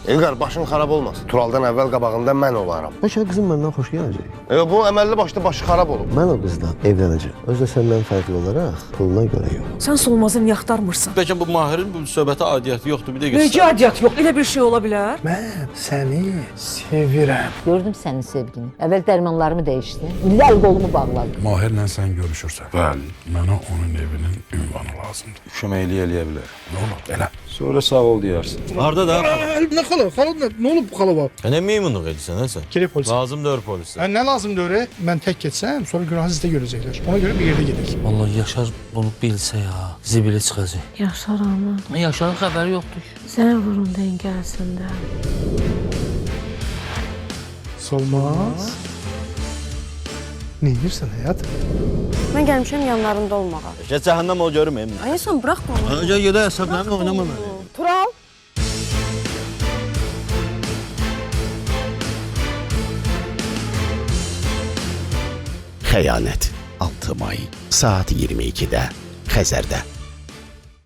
İlqar, başın xarab olmasın. Turaldan əvvəl qabağında mən olaram. Bəlkə qızım məndən xoş gələcək. Bu əməlli başlı başı xarab olub. Mən o qızla evlənəcəm. Özü də səndən fərqli olaraq puluna görə yox. Sən Solmazı niyə axtarmırsan? Bəlkə bu Mahirin bu söhbətə adiyyəti yoxdur, bir dəqiqə. Necə adiyyat yox? Elə bir şey ola bilər? Mən səni sevirəm. Gördüm sənin sevgini. Əvvəl dərmanlarımı dəyişdin. İllə əl qolumu bağladın. Mahirlə sən görüşürsən. Bəli. Mənə onun evinin ünvanı lazımdır. Köməkliyə eləyə bilər. Nə olur belə? Sonra sağ ol deyərsən. Harda da? Nə xala? Xala nə olub bu xala var? Nə meymunluq edirsən hə sən? Gerek polis. Lazımdır polisə. Nə lazımdır öyle? Mən tək getsəm, sonra günahı sizdə görəcəklər. Ona görə bir yerdə gedək. Vallahi Yaşar bunu bilsə ya, zibili çıxacaq. Yaşar ana, Yaşarın xəbəri yoxdur. sənə vurun den gəlsin də. Solmaz. Ne edirsən həyat? Mən gəlmişəm yanlarında olmağa. Gəl cəhənnəm ol görüm emin. Ay sən buraxma onu. Gəl gedə əsəblərini oynama məni. Tural. Xəyanət 6 may saat 22-də Xəzərdə.